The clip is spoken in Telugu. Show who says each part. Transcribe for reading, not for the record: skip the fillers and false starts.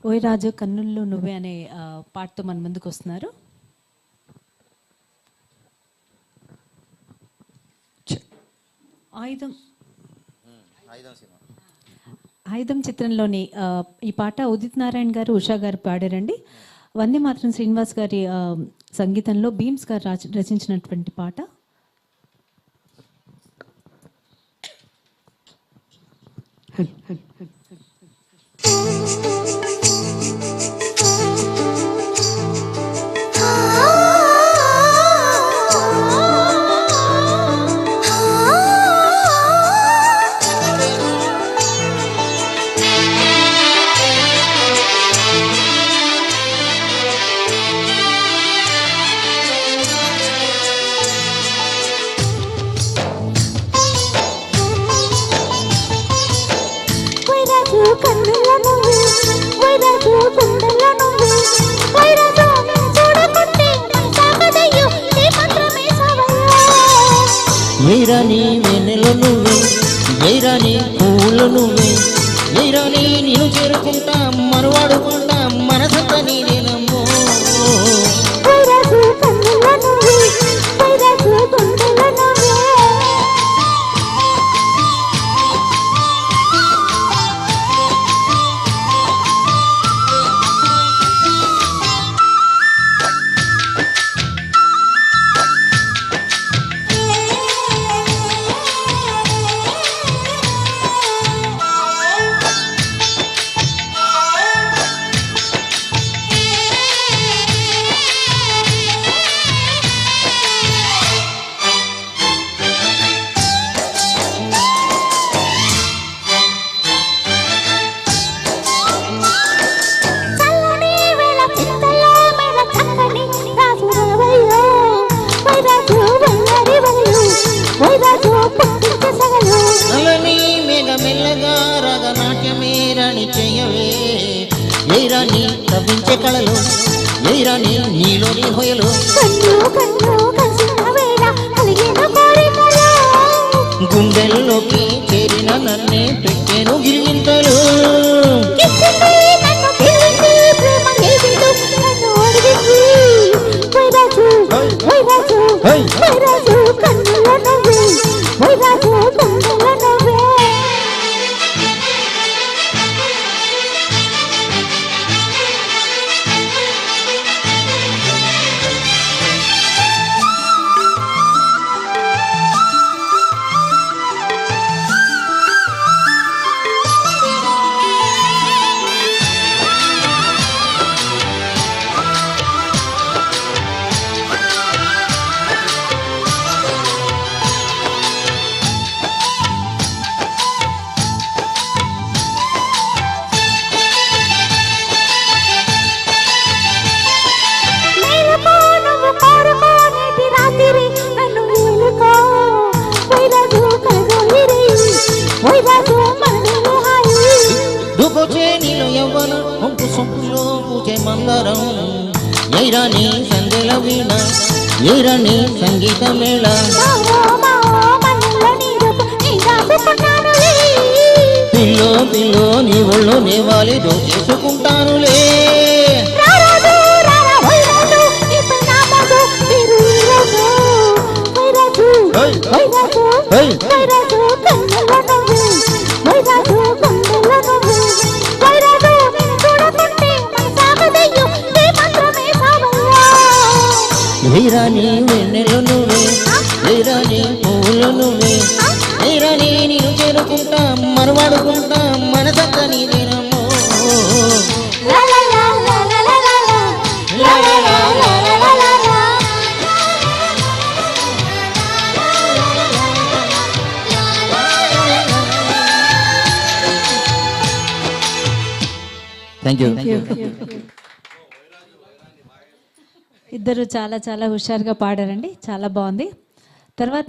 Speaker 1: ఓయ్ రాజు కన్నుల్లో నువ్వే అనే పాటతో మన ముందుకు వస్తున్నారు. ఆయుధం చిత్రంలోని ఈ పాట ఉదిత్ నారాయణ గారు, ఉషా గారు పాడారండి. వందే మాత్రం శ్రీనివాస్ గారి సంగీతంలో భీమ్స్ గారు రచించినటువంటి పాట.
Speaker 2: ఎయిరాని వెన్నెలు నువ్వే, ఎయిరాని పూలు నువ్వే, ఎయిరాని నేను చేరుకుంటా మరువాడుకుంటా మనసంతా నీదేనమ్మో. మెల్లగా రాగనాట్యమే రాణి చెయ్యవే, ఎయిరాని తవ్వించే కళలు, ఎయిరాని నీలోని హొయలు, గుండెల్లోకి చేరిన నన్నే పెట్టేను గిరిగింతలు. నీలో యవ్వన ఒంపు సొంపులో పూజే మందరం, ఎయిరాని సందెల వీణ, ఎయిరాని సంగీత మేళ, పిల్లో పిల్లో నీ ఒళ్ళు నేవాలి దోచేసుకుంటానులే. ఎయిరాని వెన్నెలు నువ్వే, ఎయిరాని పూలు నువ్వే, ఎయిరాని నేను చేరుకుంటా మరువాడుకుంటా మనసంతా నీదేనమ్మో. Thank you.
Speaker 1: ఇద్దరు చాలా చాలా హుషారుగా పాడారండి, చాలా బాగుంది. తర్వాత